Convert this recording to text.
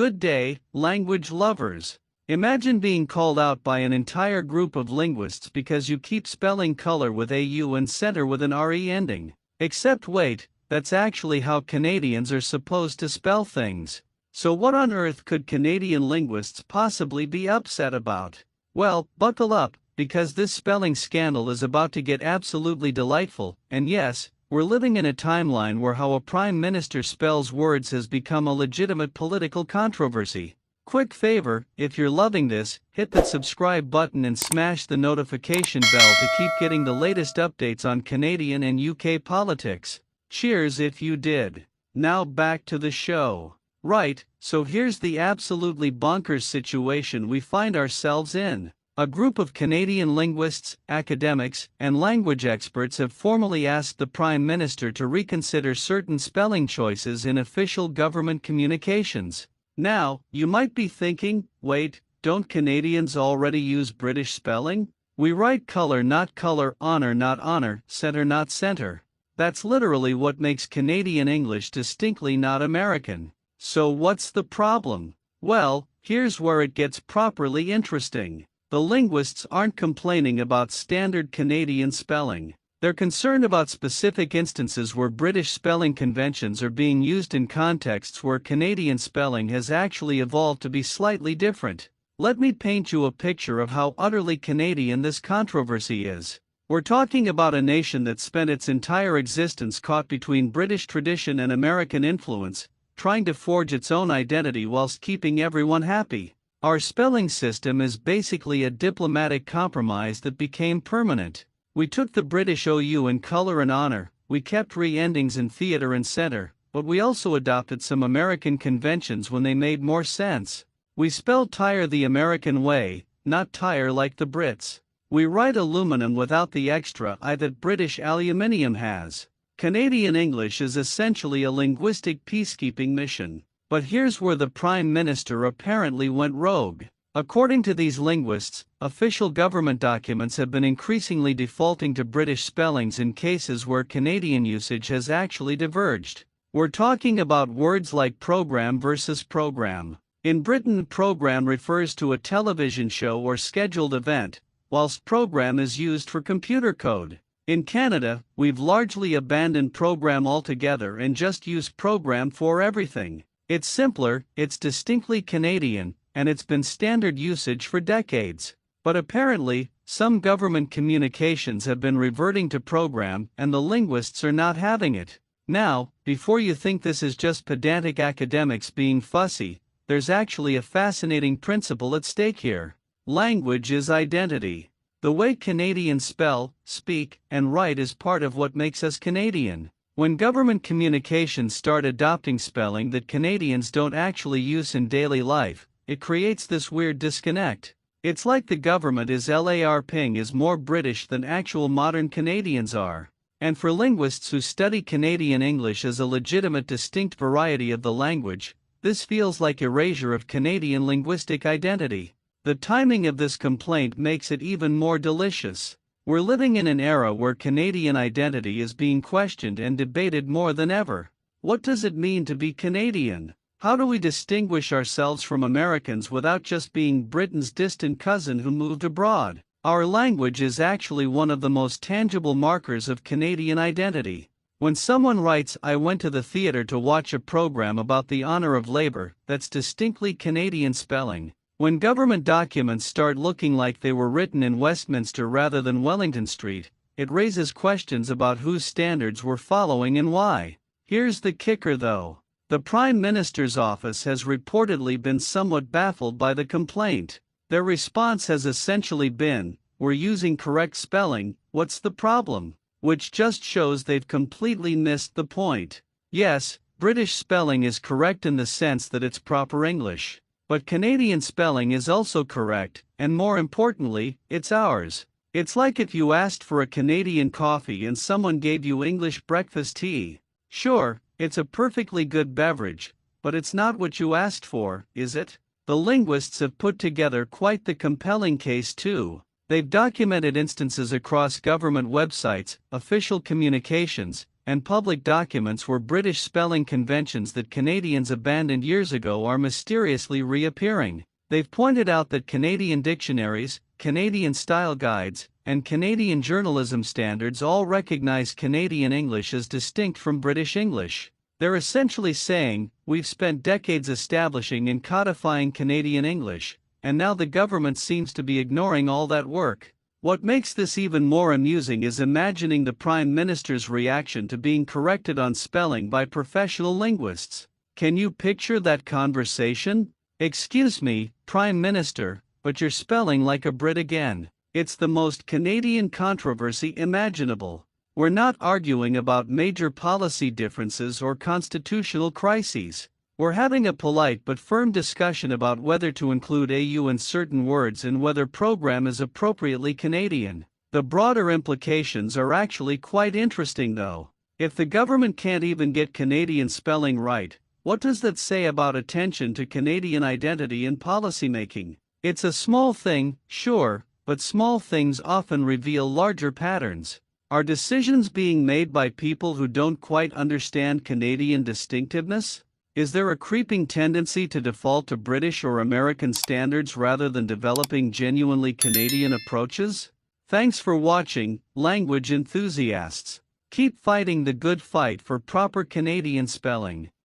Good day, language lovers. Imagine being called out by an entire group of linguists because you keep spelling color with AU and center with an RE ending. Except wait, that's actually how Canadians are supposed to spell things. So what on earth could Canadian linguists possibly be upset about? Well, buckle up, because this spelling scandal is about to get absolutely delightful, and yes, we're living in a timeline where how a prime minister spells words has become a legitimate political controversy. Quick favor, if you're loving this, hit that subscribe button and smash the notification bell to keep getting the latest updates on Canadian and UK politics. Cheers if you did. Now back to the show. Right, so here's the absolutely bonkers situation we find ourselves in. A group of Canadian linguists, academics, and language experts have formally asked the Prime Minister to reconsider certain spelling choices in official government communications. Now, you might be thinking, wait, don't Canadians already use British spelling? We write color not color, honor not honor, center not center. That's literally what makes Canadian English distinctly not American. So what's the problem? Well, here's where it gets properly interesting. The linguists aren't complaining about standard Canadian spelling. They're concerned about specific instances where British spelling conventions are being used in contexts where Canadian spelling has actually evolved to be slightly different. Let me paint you a picture of how utterly Canadian this controversy is. We're talking about a nation that spent its entire existence caught between British tradition and American influence, trying to forge its own identity whilst keeping everyone happy. Our spelling system is basically a diplomatic compromise that became permanent. We took the British OU in color and honor, we kept re-endings in theater and center, but we also adopted some American conventions when they made more sense. We spell tire the American way, not tire like the Brits. We write aluminum without the extra I that British aluminium has. Canadian English is essentially a linguistic peacekeeping mission. But here's where the Prime Minister apparently went rogue. According to these linguists, official government documents have been increasingly defaulting to British spellings in cases where Canadian usage has actually diverged. We're talking about words like program versus program. In Britain, program refers to a television show or scheduled event, whilst program is used for computer code. In Canada, we've largely abandoned program altogether and just use program for everything. It's simpler, it's distinctly Canadian, and it's been standard usage for decades. But apparently, some government communications have been reverting to program, and the linguists are not having it. Now, before you think this is just pedantic academics being fussy, there's actually a fascinating principle at stake here. Language is identity. The way Canadians spell, speak, and write is part of what makes us Canadian. When government communications start adopting spelling that Canadians don't actually use in daily life, it creates this weird disconnect. It's like the government is LARPing is more British than actual modern Canadians are. And for linguists who study Canadian English as a legitimate distinct variety of the language, this feels like erasure of Canadian linguistic identity. The timing of this complaint makes it even more delicious. We're living in an era where Canadian identity is being questioned and debated more than ever. What does it mean to be Canadian? How do we distinguish ourselves from Americans without just being Britain's distant cousin who moved abroad? Our language is actually one of the most tangible markers of Canadian identity. When someone writes, "I went to the theater to watch a program about the honor of labor," that's distinctly Canadian spelling. When government documents start looking like they were written in Westminster rather than Wellington Street, it raises questions about whose standards we're following and why. Here's the kicker though. The Prime Minister's office has reportedly been somewhat baffled by the complaint. Their response has essentially been, "We're using correct spelling, what's the problem?" Which just shows they've completely missed the point. Yes, British spelling is correct in the sense that it's proper English. But Canadian spelling is also correct, and more importantly, it's ours. It's like if you asked for a Canadian coffee and someone gave you English breakfast tea. Sure, it's a perfectly good beverage, but it's not what you asked for, is it? The linguists have put together quite the compelling case too. They've documented instances across government websites, official communications, and public documents where British spelling conventions that Canadians abandoned years ago are mysteriously reappearing. They've pointed out that Canadian dictionaries, Canadian style guides, and Canadian journalism standards all recognize Canadian English as distinct from British English. They're essentially saying, we've spent decades establishing and codifying Canadian English, and now the government seems to be ignoring all that work. What makes this even more amusing is imagining the Prime Minister's reaction to being corrected on spelling by professional linguists. Can you picture that conversation? "Excuse me, Prime Minister, but you're spelling like a Brit again." It's the most Canadian controversy imaginable. We're not arguing about major policy differences or constitutional crises. We're having a polite but firm discussion about whether to include AU in certain words and whether program is appropriately Canadian. The broader implications are actually quite interesting though. If the government can't even get Canadian spelling right, what does that say about attention to Canadian identity in policymaking? It's a small thing, sure, but small things often reveal larger patterns. Are decisions being made by people who don't quite understand Canadian distinctiveness? Is there a creeping tendency to default to British or American standards rather than developing genuinely Canadian approaches? Thanks for watching, language enthusiasts. Keep fighting the good fight for proper Canadian spelling.